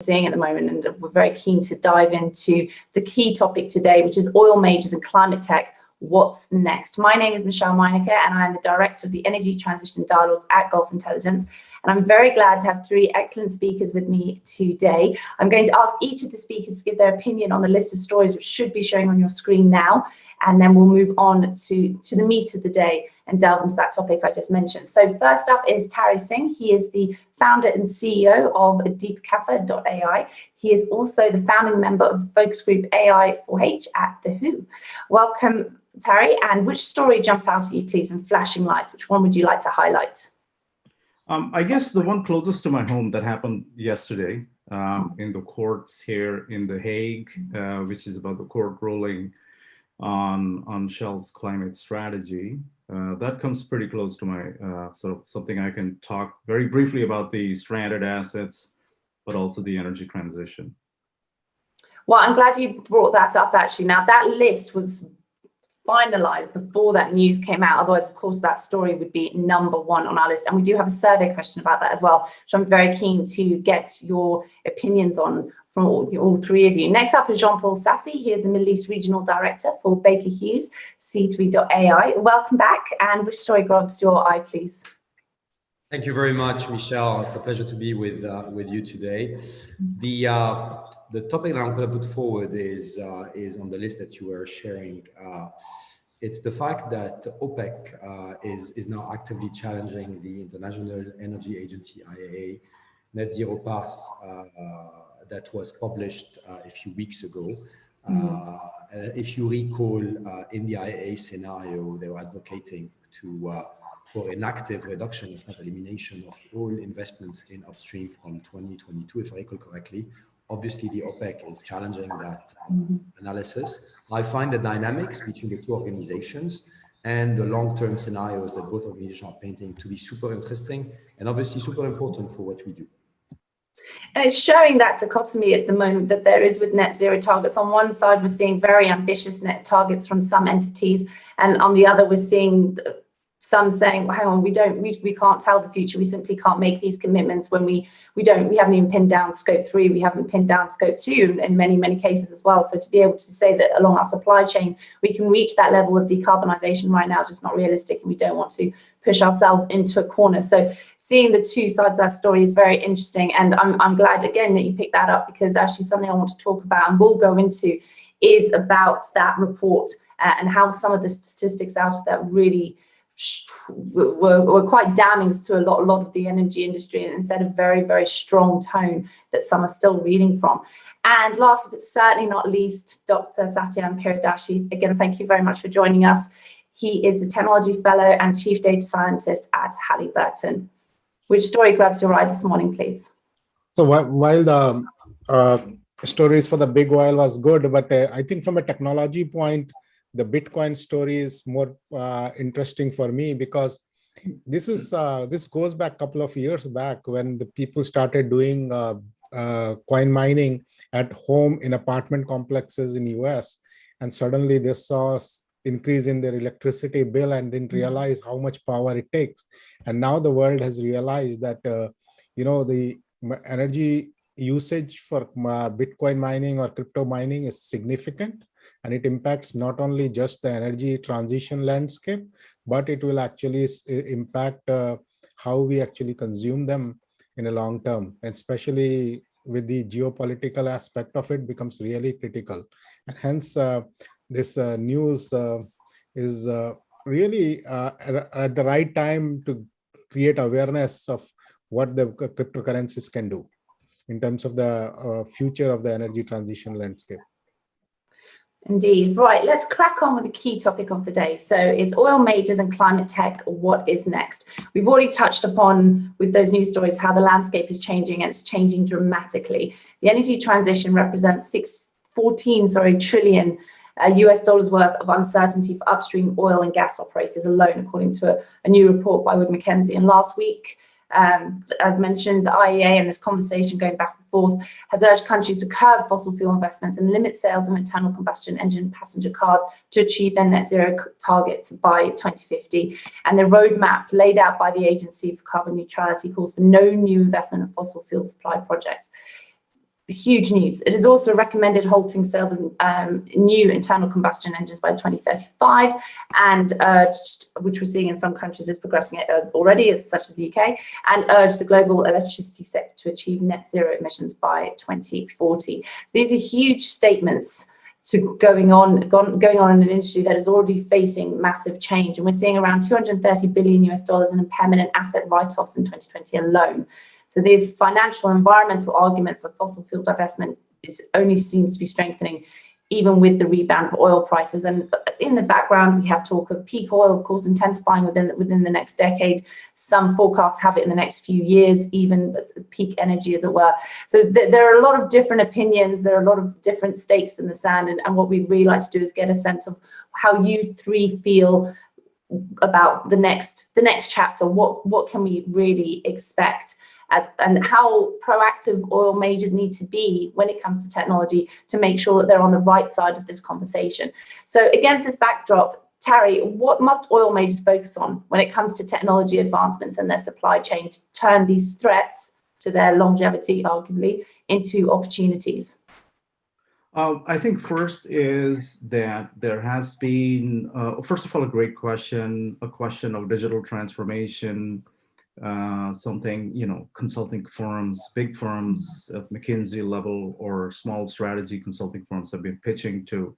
seeing at the moment, and we're very keen to dive into the key topic today, which is oil majors and climate tech. What's next? My name is Michelle Meinecke, and I'm the Director of the Energy Transition Dialogues at Gulf Intelligence. And I'm very glad to have three excellent speakers with me today. I'm going to ask each of the speakers to give their opinion on the list of stories, which should be showing on your screen now. And then we'll move on to the meat of the day and delve into that topic I just mentioned. So first up is Tari Singh. He is the founder and CEO of deepkatha.ai. He is also the founding member of the focus group AI4H at The Who. Welcome, Tari. And which story jumps out at you, please, in flashing lights? Which one would you like to highlight? I guess the one closest to my home that happened yesterday in the courts here in The Hague, which is about the court ruling on Shell's climate strategy. That comes pretty close to my sort of something I can talk very briefly about, the stranded assets, but also the energy transition. Well, I'm glad you brought that up, actually. Now, that list was finalized before that news came out. Otherwise, of course, that story would be number one on our list. And we do have a survey question about that as well, which I'm very keen to get your opinions on from all three of you. Next up is Jean-Paul Sassi. He is the Middle East Regional Director for Baker Hughes, C3.ai. Welcome back. And which story grabs your eye, please? Thank you very much, Michelle. It's a pleasure to be with you today. The topic that I'm going to put forward is on the list that you were sharing. It's the fact that OPEC is now actively challenging the International Energy Agency, IEA, net zero path that was published a few weeks ago. If you recall, in the IEA scenario, they were advocating for an active reduction, if not elimination, of all investments in upstream from 2022, if I recall correctly. Obviously, the OPEC is challenging that analysis. I find the dynamics between the two organizations and the long-term scenarios that both organizations are painting to be super interesting and obviously super important for what we do. And it's showing that dichotomy at the moment that there is with net zero targets. On one side, we're seeing very ambitious net targets from some entities, and on the other, we're seeing some saying, well, hang on, we can't tell the future. We simply can't make these commitments when we haven't even pinned down scope 3. We haven't pinned down scope 2 in many, many cases as well. So to be able to say that along our supply chain, we can reach that level of decarbonisation right now is just not realistic, and we don't want to push ourselves into a corner. So seeing the two sides of that story is very interesting. And I'm glad, again, that you picked that up, because actually something I want to talk about and we'll go into is about that report and how some of the statistics out of that really were quite damning to a lot of the energy industry, and instead of very, very strong tone that some are still reading from. And last but certainly not least, Dr. Satyam Piradashi. Again, thank you very much for joining us. He is the Technology Fellow and Chief Data Scientist at Halliburton. Which story grabs your eye this morning, please? So while the stories for the big oil was good, but I think from a technology point, the Bitcoin story is more interesting for me, because this goes back a couple of years back when the people started doing coin mining at home in apartment complexes in US, and suddenly they saw increase in their electricity bill and didn't realize how much power it takes. And now the world has realized that the energy usage for Bitcoin mining or crypto mining is significant, and it impacts not only just the energy transition landscape, but it will actually impact how we actually consume them in a long term, and especially with the geopolitical aspect of it becomes really critical. And hence this news is really at the right time to create awareness of what the cryptocurrencies can do in terms of the future of the energy transition landscape. Indeed. Right, let's crack on with the key topic of the day. So it's oil majors and climate tech. What is next? We've already touched upon with those news stories how the landscape is changing, and it's changing dramatically. The energy transition represents 14 trillion US dollars worth of uncertainty for upstream oil and gas operators alone, according to a new report by Wood Mackenzie. And last week, as mentioned, the IEA and this conversation going back and forth has urged countries to curb fossil fuel investments and limit sales of internal combustion engine passenger cars to achieve their net zero targets by 2050. And the roadmap laid out by the Agency for Carbon Neutrality calls for no new investment in fossil fuel supply projects. huge news. It has also recommended halting sales of new internal combustion engines by 2035, and urged, which we're seeing in some countries is progressing it as already, such as the UK, and urged the global electricity sector to achieve net zero emissions by 2040. These are huge statements going on in an industry that is already facing massive change, and we're seeing around $230 billion in impairment and asset write-offs in 2020 alone. So the financial environmental argument for fossil fuel divestment only seems to be strengthening, even with the rebound of oil prices. And in the background, we have talk of peak oil, of course, intensifying within the next decade. Some forecasts have it in the next few years, even peak energy, as it were. So there are a lot of different opinions. There are a lot of different stakes in the sand. And what we'd really like to do is get a sense of how you three feel about the next chapter. What can we really expect? And how proactive oil majors need to be when it comes to technology to make sure that they're on the right side of this conversation. So against this backdrop, Tari, what must oil majors focus on when it comes to technology advancements and their supply chain to turn these threats to their longevity, arguably, into opportunities? I think first is that there has been, first of all, a great question, a question of digital transformation. Something, consulting firms, big firms at McKinsey level or small strategy consulting firms have been pitching to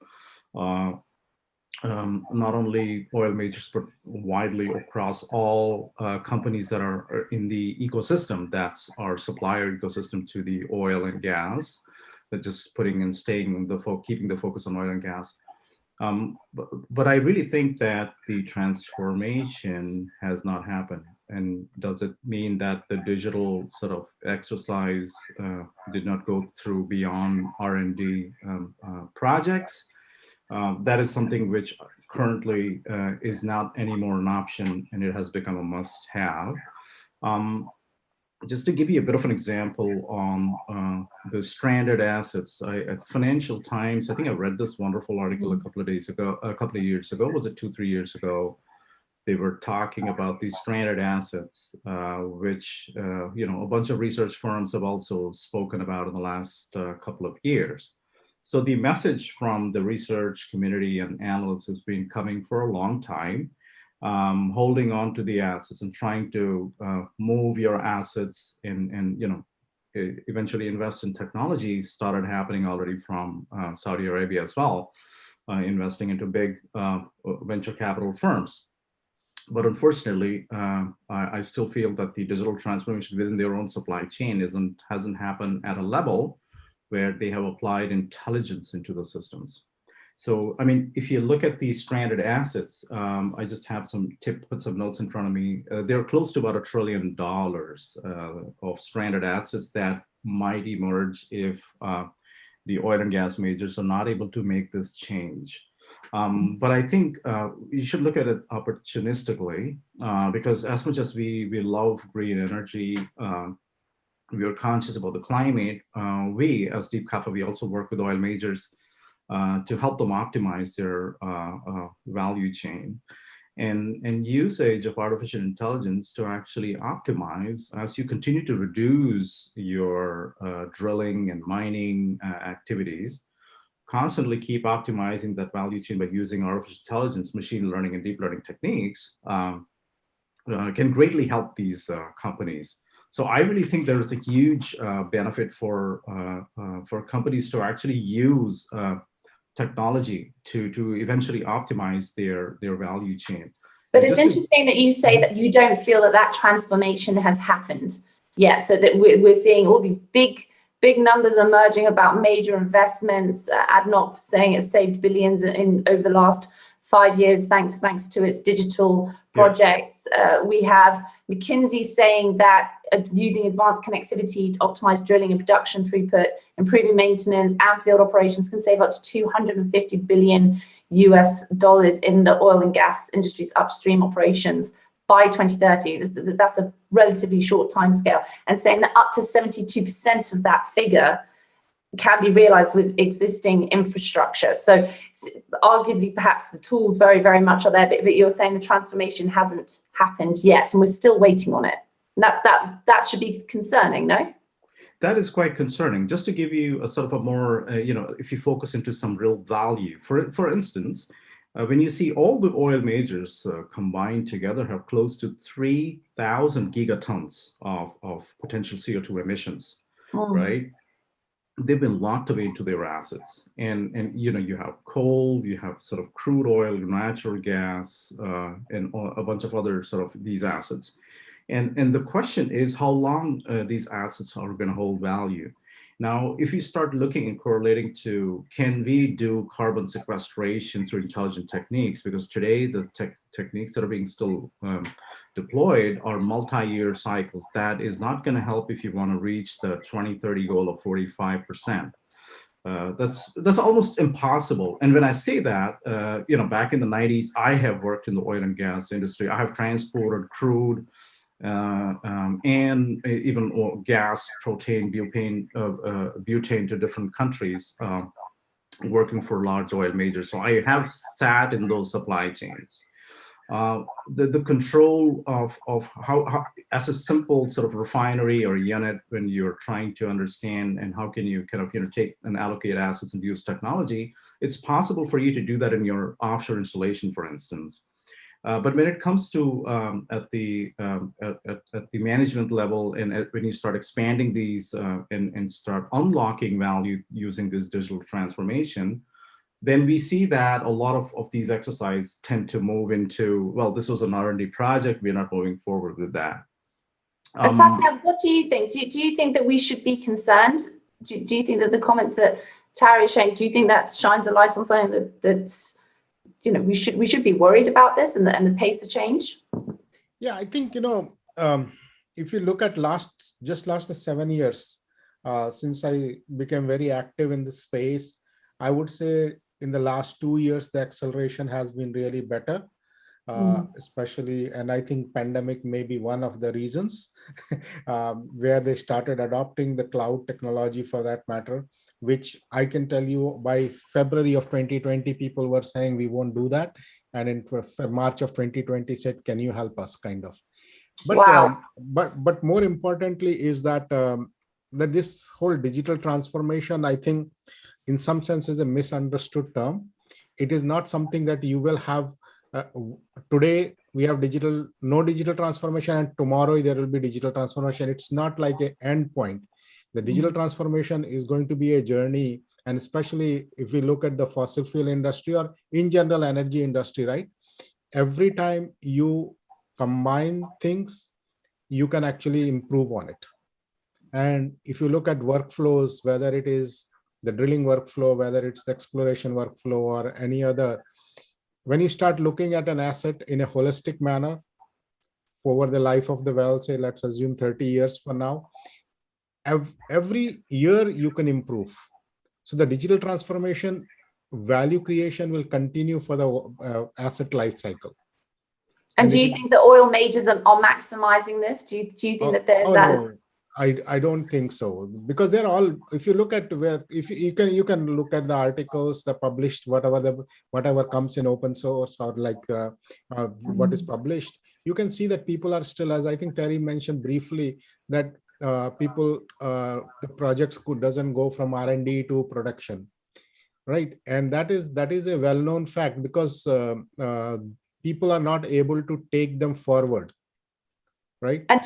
not only oil majors, but widely across all companies that are in the ecosystem. That's our supplier ecosystem to the oil and gas. That just keeping the focus on oil and gas. But I really think that the transformation has not happened. And does it mean that the digital sort of exercise did not go through beyond R&D projects? That is something which currently is not anymore an option, and it has become a must-have. Just to give you a bit of an example on the stranded assets, at Financial Times, I think I read this wonderful article a couple of years ago. Was it 2-3 years ago? They were talking about these stranded assets, which a bunch of research firms have also spoken about in the last couple of years. So the message from the research community and analysts has been coming for a long time. Holding on to the assets and trying to move your assets and eventually invest in technology started happening already from Saudi Arabia as well, investing into big venture capital firms. But unfortunately, I still feel that the digital transformation within their own supply chain hasn't happened at a level where they have applied intelligence into the systems. So, I mean, if you look at these stranded assets, I just have put some notes in front of me. They're close to about $1 trillion of stranded assets that might emerge if the oil and gas majors are not able to make this change. But I think you should look at it opportunistically, because as much as we love green energy, we are conscious about the climate. We, as Deep Kapha, we also work with oil majors to help them optimize their value chain and usage of artificial intelligence to actually optimize as you continue to reduce your drilling and mining activities. Constantly keep optimizing that value chain by using artificial intelligence, machine learning, and deep learning techniques can greatly help these companies. So I really think there is a huge benefit for companies to actually use technology to eventually optimize their value chain. But it's interesting that you say that you don't feel that transformation has happened yet. So that we're seeing all these big numbers emerging about major investments. ADNOC saying it's saved billions over the last 5 years thanks to its digital projects. We have McKinsey saying that using advanced connectivity to optimize drilling and production throughput, improving maintenance and field operations can save up to $250 billion in the oil and gas industry's upstream operations by 2030. That's a relatively short time scale, and saying that up to 72% of that figure can be realized with existing infrastructure. So arguably, perhaps the tools very, very much are there, but you're saying the transformation hasn't happened yet, and we're still waiting on it. That should be concerning, no? that is quite concerning. Just to give you a sort of a more, if you focus into some real value, for instance, when you see all the oil majors combined together have close to 3,000 gigatons of potential CO2 emissions, right? They've been locked away into their assets, and you have coal, you have sort of crude oil, natural gas, and a bunch of other sort of these assets. And the question is how long these assets are going to hold value. Now, if you start looking and correlating to, can we do carbon sequestration through intelligent techniques? Because today the techniques that are being still deployed are multi-year cycles. That is not going to help if you want to reach the 2030 goal of 45%. That's almost impossible. And when I say that, back in the 90s, I have worked in the oil and gas industry. I have transported crude, and even gas, propane, butane to different countries, working for large oil majors. So I have sat in those supply chains. The control of how, as a simple sort of refinery or unit, when you're trying to understand and how can you kind of take and allocate assets and use technology, it's possible for you to do that in your offshore installation, for instance. But when it comes to at the management level, and when you start expanding these and start unlocking value using this digital transformation, then we see that a lot of these exercises tend to move into, well, this was an R&D project, we're not moving forward with that. Satya, what do you think? Do you think that we should be concerned? Do you think that the comments that Tara is saying, do you think that shines a light on something that's we should be worried about this and the pace of change? Yeah, I think, if you look at last 7 years, since I became very active in this space, I would say in the last 2 years, the acceleration has been really better, especially, and I think pandemic may be one of the reasons where they started adopting the cloud technology for that matter, which I can tell you by February of 2020, people were saying we won't do that. And in March of 2020 said, can you help us, kind of. But, wow. But more importantly is that, that this whole digital transformation, I think in some sense is a misunderstood term. It is not something that you will have today we have no digital transformation, and tomorrow there will be digital transformation. It's not like an end point. The digital transformation is going to be a journey, and especially if we look at the fossil fuel industry or in general energy industry, right? Every time you combine things, you can actually improve on it. And if you look at workflows, whether it is the drilling workflow, whether it's the exploration workflow or any other, when you start looking at an asset in a holistic manner over the life of the well, say, let's assume 30 years from now, every year you can improve. So the digital transformation value creation will continue for the asset life cycle. And do you think the oil majors are maximizing this? Do you think that there's that? No, I don't think so, because they're all, if you look at where, if you can look at the articles, the published, whatever comes in open source or like what is published, you can see that people are still, as I think Terry mentioned briefly, that the projects doesn't go from R&D to production, right? And that is a well-known fact, because people are not able to take them forward, right? And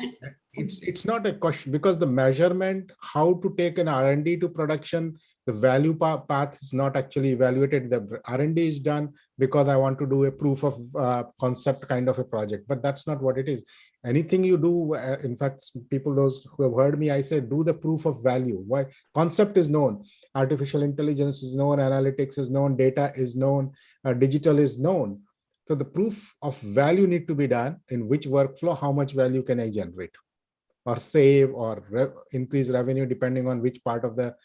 it's not a question, because the measurement, how to take an R&D to production, the value path is not actually evaluated. The R&D is done because I want to do a proof of concept kind of a project, but that's not what it is. Anything you do, in fact, people, those who have heard me, I say, do the proof of value. Why? Concept is known, artificial intelligence is known, analytics is known, data is known, digital is known. So the proof of value need to be done. In which workflow, how much value can I generate or save or increase revenue, depending on which part of the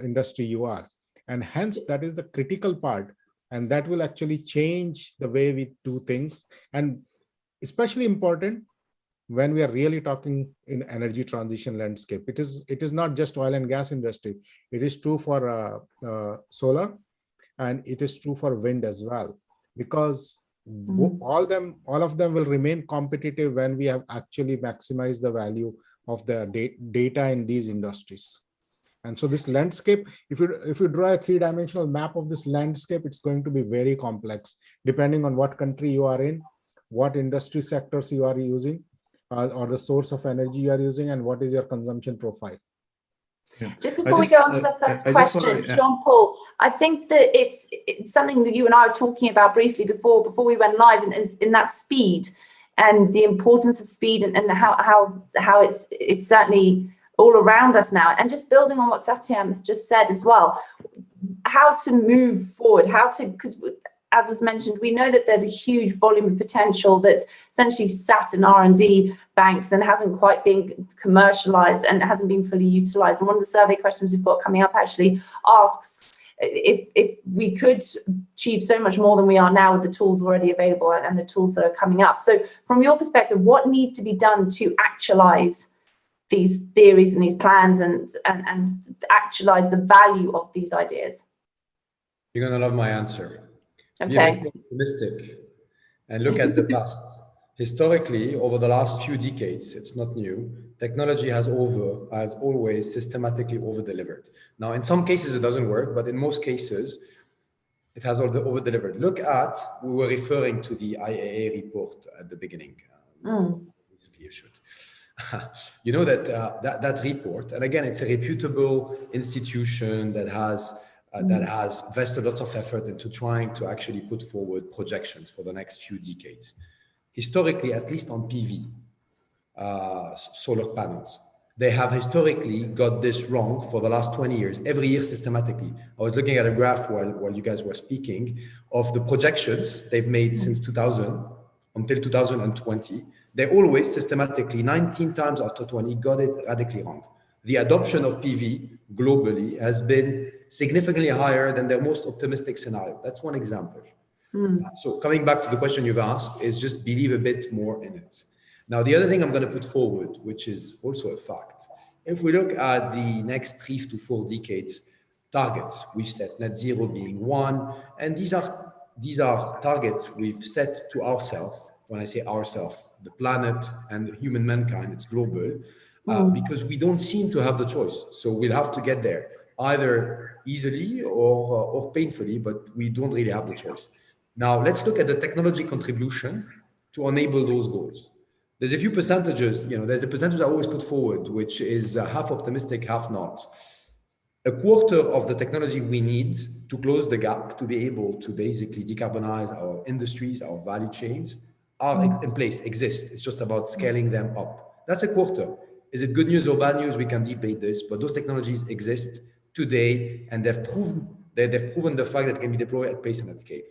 industry you are. And hence, that is the critical part. And that will actually change the way we do things. And especially important when we are really talking in energy transition landscape. It is not just oil and gas industry. It is true for solar, and it is true for wind as well, because all of them will remain competitive when we have actually maximized the value of the data in these industries. And so this landscape, if you draw a three-dimensional map of this landscape, it's going to be very complex, depending on what country you are in, what industry sectors you are using, or the source of energy you are using, and what is your consumption profile. Yeah. Just before we go on to the first question, Jean-Paul, I think that it's something that you and I were talking about briefly before we went live, in that speed and the importance of speed, and how it's certainly all around us now. And just building on what Satyam has just said as well, how to move forward, because as was mentioned, we know that there's a huge volume of potential that's essentially sat in R&D banks and hasn't quite been commercialized and hasn't been fully utilized. And one of the survey questions we've got coming up actually asks if we could achieve so much more than we are now with the tools already available and the tools that are coming up. So from your perspective, what needs to be done to actualize these theories and these plans and actualize the value of these ideas? You're going to love my answer. Okay. Be a bit optimistic and look at the past. Historically, over the last few decades, it's not new, technology has always systematically over-delivered. Now, in some cases, it doesn't work, but in most cases, it has over-delivered. Look at, we were referring to the IAA report at the beginning. You know that report, and again, it's a reputable institution that has invested lots of effort into trying to actually put forward projections for the next few decades. Historically, at least on PV, solar panels, they have historically got this wrong for the last 20 years, every year systematically. I was looking at a graph while you guys were speaking of the projections they've made since 2000 until 2020. They always systematically, 19 times after 20, got it radically wrong. The adoption of PV globally has been significantly higher than their most optimistic scenario. That's one example. So coming back to the question you've asked, is just believe a bit more in it. Now, the other thing I'm going to put forward, which is also a fact, if we look at the next 3 to 4 decades targets, we've set net zero being one, and these are targets we've set to ourselves. When I say ourselves, the planet and human mankind, it's global, because we don't seem to have the choice. So we'll have to get there, either easily or painfully, but we don't really have the choice. Now, let's look at the technology contribution to enable those goals. There's a few percentages, there's a percentage I always put forward, which is half optimistic, half not. A quarter of the technology we need to close the gap to be able to basically decarbonize our industries, our value chains, are in place, exist. It's just about scaling them up. That's a quarter. Is it good news or bad news? We can debate this, but those technologies exist today, and they've proven the fact that it can be deployed at pace and at scale.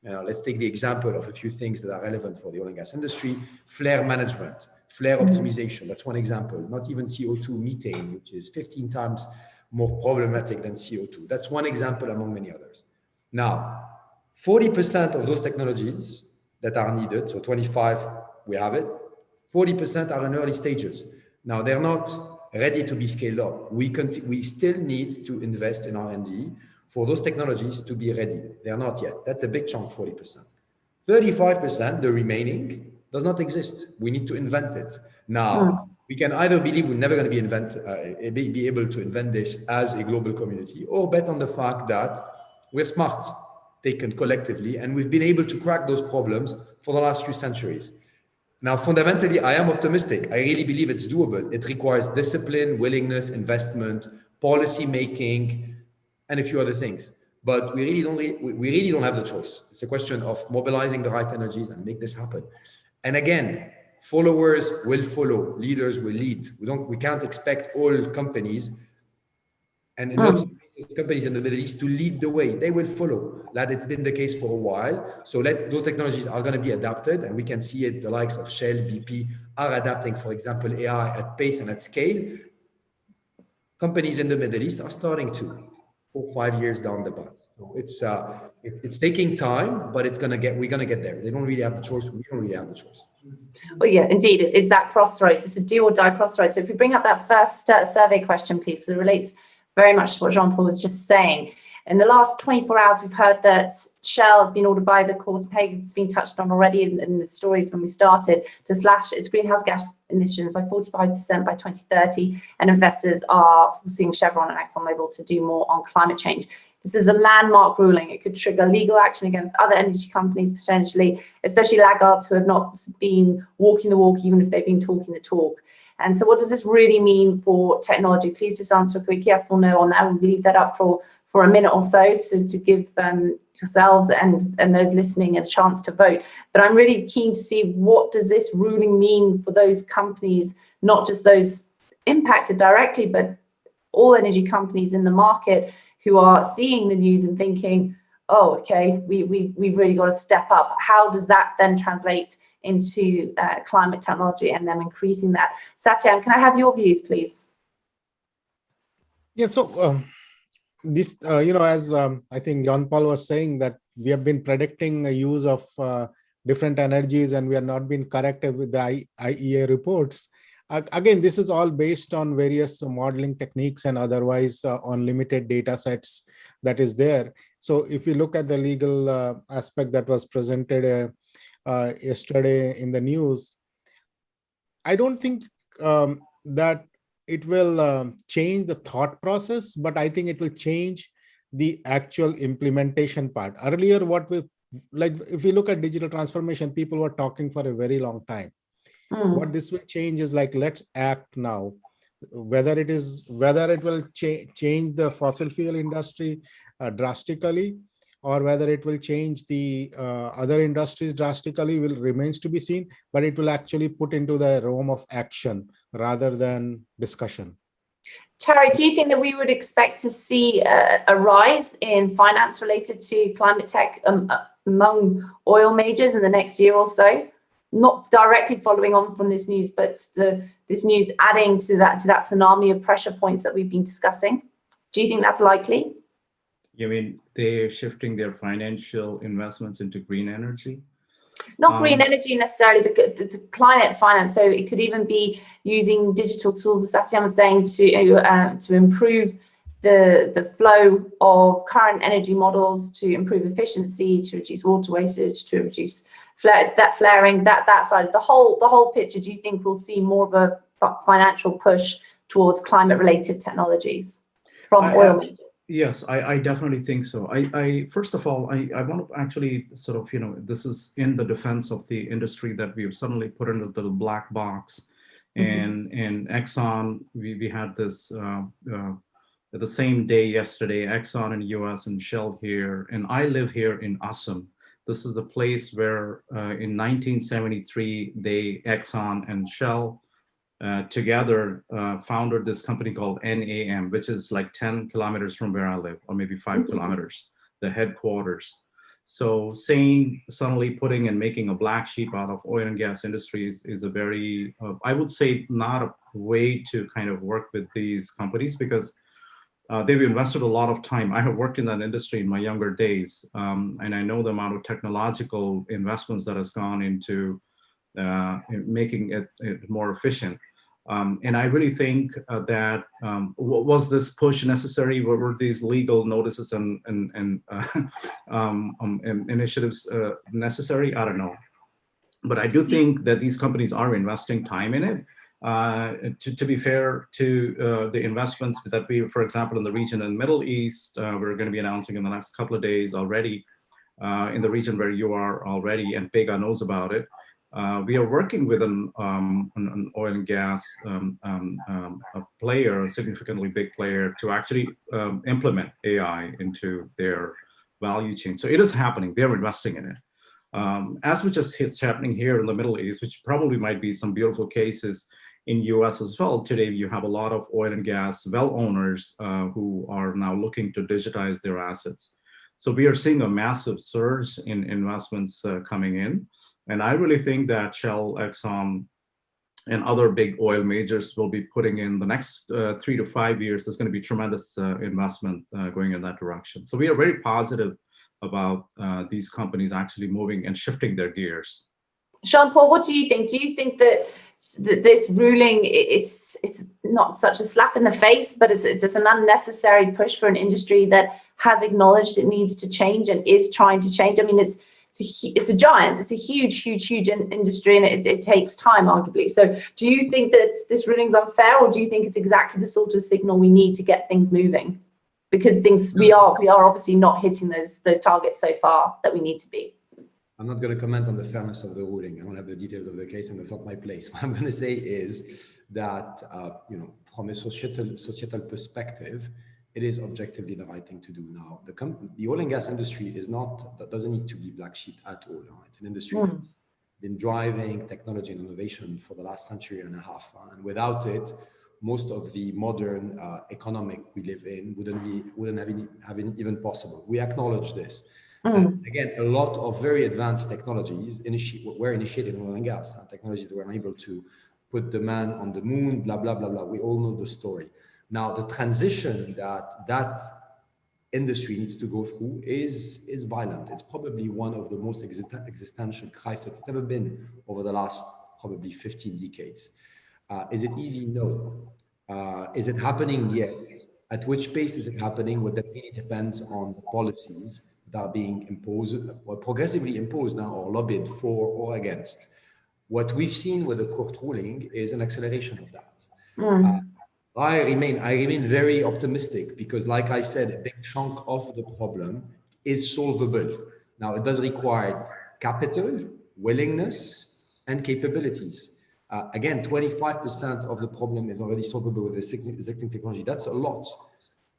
Let's take the example of a few things that are relevant for the oil and gas industry. Flare management, flare optimization, that's one example. Not even CO2, methane, which is 15 times more problematic than CO2. That's one example among many others. Now, 40% of those technologies that are needed, so 25, we have it, 40% are in early stages. Now, they're not ready to be scaled up. We still need to invest in R&D for those technologies to be ready. They are not yet. That's a big chunk, 40%. 35%, the remaining, does not exist. We need to invent it. Now, we can either believe we're never going to be able to invent this as a global community, or bet on the fact that we're smart, taken collectively, and we've been able to crack those problems for the last few centuries. Now, fundamentally, I am optimistic. I really believe it's doable. It requires discipline, willingness, investment, policy making, and a few other things. But we really don't have the choice. It's a question of mobilizing the right energies and make this happen. And again, followers will follow, leaders will lead. We can't expect all companies, and in lots of cases, companies in the Middle East, to lead the way. They will follow. That it's been the case for a while. So those technologies are going to be adapted, and we can see it. The likes of Shell, BP are adapting, for example, AI at pace and at scale. Companies in the Middle East are starting to 4 or 5 years down the path. So it's taking time, but we're going to get there. They don't really have the choice. We don't really have the choice. Well, yeah, indeed, it's that crossroads. It's a do or die crossroads. So if we bring up that first survey question, please, because it relates very much to what Jean-Paul was just saying. In the last 24 hours, we've heard that Shell has been ordered by the court of Hague, it's been touched on already in the stories when we started, to slash its greenhouse gas emissions by 45% by 2030, and investors are forcing Chevron and ExxonMobil to do more on climate change. This is a landmark ruling. It could trigger legal action against other energy companies potentially, especially laggards who have not been walking the walk, even if they've been talking the talk. And so what does this really mean for technology? Please just answer a quick yes or no on that. We'll leave that up for a minute or so to give yourselves and those listening a chance to vote. But I'm really keen to see, what does this ruling mean for those companies, not just those impacted directly, but all energy companies in the market who are seeing the news and thinking, oh, okay, we've really got to step up. How does that then translate into climate technology and them increasing that? Satyam, can I have your views, please? Yeah, so this, as I think John Paul was saying, that we have been predicting a use of different energies and we are not being corrected with the IEA reports. Again, this is all based on various modeling techniques and otherwise on limited data sets that is there. So if you look at the legal aspect that was presented yesterday in the news, I don't think that it will change the thought process, but I think it will change the actual implementation part. Earlier, if you look at digital transformation, people were talking for a very long time. What this will change is like, let's act now. Whether it will change the fossil fuel industry drastically, or whether it will change the other industries drastically, remains to be seen, but it will actually put into the realm of action rather than discussion. Terry, do you think that we would expect to see a rise in finance related to climate tech among oil majors in the next year or so? Not directly following on from this news, but this news adding to that tsunami of pressure points that we've been discussing. Do you think that's likely? You mean they're shifting their financial investments into green energy? Not green energy necessarily, but the climate finance. So it could even be using digital tools, as Satyam was saying, to improve the flow of current energy models, to improve efficiency, to reduce water wastage, to reduce flaring, that side of the whole picture. Do you think we'll see more of a financial push towards climate related technologies from oil majors? Yes, I definitely think so. I first of all, I want to actually sort of, this is in the defense of the industry that we've suddenly put into the black box. And Exxon, we had this the same day yesterday, Exxon in the US and Shell here, and I live here in Assam. This is the place where in 1973, Exxon and Shell together founded this company called NAM, which is like 10 kilometers from where I live, or maybe 5 kilometers, the headquarters. So suddenly putting and making a black sheep out of oil and gas industries is a very, I would say, not a way to kind of work with these companies, because they've invested a lot of time. I have worked in that industry in my younger days, and I know the amount of technological investments that has gone into making it more efficient. And I really think that was this push necessary? Were these legal notices and initiatives necessary? I don't know. But I do think that these companies are investing time in it. To be fair to the investments that we, for example, in the region in the Middle East, we're going to be announcing in the next couple of days already, in the region where you are already, and Pega knows about it. We are working with an oil and gas a player, a significantly big player, to actually implement AI into their value chain. So it is happening. They're investing in it. As much as it's happening here in the Middle East, which probably might be some beautiful cases in US as well. Today, you have a lot of oil and gas well owners who are now looking to digitize their assets. So we are seeing a massive surge in investments coming in. And I really think that Shell, Exxon, and other big oil majors will be putting in the next 3 to 5 years. There's going to be tremendous investment going in that direction. So we are very positive about these companies actually moving and shifting their gears. Jean-Paul, what do you think? Do you think that this ruling, it's not such a slap in the face, but it's an unnecessary push for an industry that has acknowledged it needs to change and is trying to change? I mean, it's a giant, it's a huge industry, and it takes time, arguably. So do you think that this ruling's unfair, or do you think it's exactly the sort of signal we need to get things moving? Because we are obviously not hitting those targets so far that we need to be. I'm not going to comment on the fairness of the ruling. I don't have the details of the case, and that's not my place. What I'm going to say is that, from a societal perspective, it is objectively the right thing to do now. The oil and gas industry doesn't need to be black sheep at all. It's an industry that's been driving technology and innovation for the last century and a half. And without it, most of the modern economic we live in wouldn't have been even possible. We acknowledge this. Again, a lot of very advanced technologies were initiated in oil and gas. Technologies that were able to put the man on the moon, blah, blah, blah, blah. We all know the story. Now, the transition that industry needs to go through is violent. It's probably one of the most existential crises it's ever been over the last probably 15 decades. Is it easy? No. Is it happening? Yes. At which pace is it happening? Well, that really depends on the policies that are being imposed or progressively imposed now or lobbied for or against. What we've seen with the court ruling is an acceleration of that. I remain very optimistic because, like I said, a big chunk of the problem is solvable. Now, it does require capital, willingness, and capabilities. Again, 25% of the problem is already solvable with existing technology. That's a lot.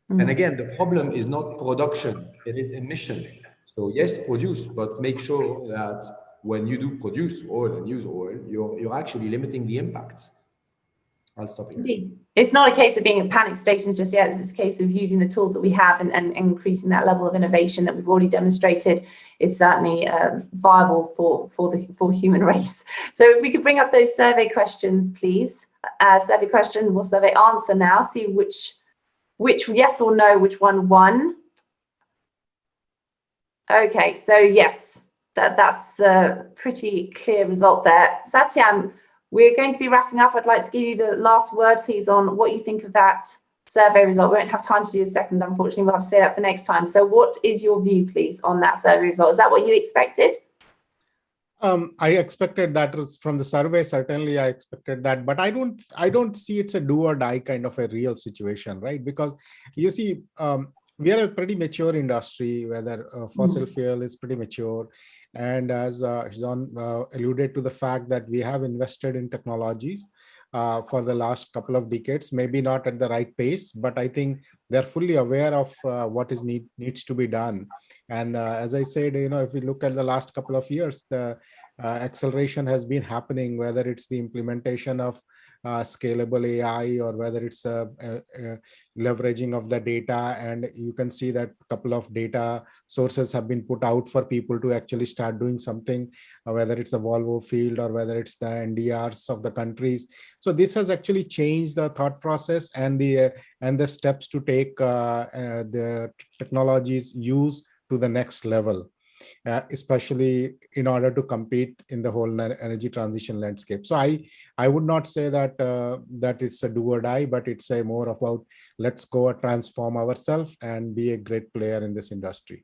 And again, the problem is not production, it is emission. So yes, produce, but make sure that when you do produce oil and use oil, you're actually limiting the impacts. I'll stop here. Indeed. It's not a case of being at panic stations just yet. It's a case of using the tools that we have and increasing that level of innovation that we've already demonstrated is certainly viable for the human race. So if we could bring up those survey questions, please. Survey question, we'll survey answer now. See which yes or no, which one won. Okay, so yes, that's a pretty clear result there. Satyam, we're going to be wrapping up. I'd like to give you the last word, please, on what you think of that survey result. We won't have time to do a second, unfortunately. We'll have to say that for next time. So what is your view, please, on that survey result? Is that what you expected? I expected that from the survey. Certainly, I expected that, but I don't see it's a do or die kind of a real situation, right? Because you see, we are a pretty mature industry, whether fossil fuel is pretty mature. And as Jean alluded to the fact that we have invested in technologies for the last couple of decades, maybe not at the right pace, but I think they're fully aware of what needs to be done. And as I said, if we look at the last couple of years, the acceleration has been happening, whether it's the implementation of scalable AI or whether it's leveraging of the data. And you can see that a couple of data sources have been put out for people to actually start doing something, whether it's the Volvo field or whether it's the NDRs of the countries. So this has actually changed the thought process and the steps to take the technologies use to the next level. Especially in order to compete in the whole energy transition landscape. So I would not say that that it's a do or die, but it's a more about let's go transform ourselves and be a great player in this industry.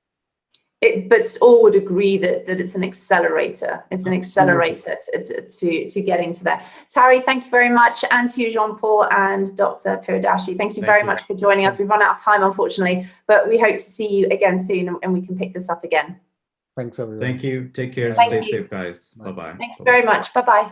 But all would agree that it's an accelerator. It's an accelerator to getting to that. Tari, thank you very much. And to you, Jean-Paul and Dr. Piradashi, thank you very much for joining us. We've run out of time, unfortunately, but we hope to see you again soon and we can pick this up again. Thanks, everyone. Thank you. Take care. Thank Stay you. safe, guys. Bye-bye. Thank you very much. Bye-bye.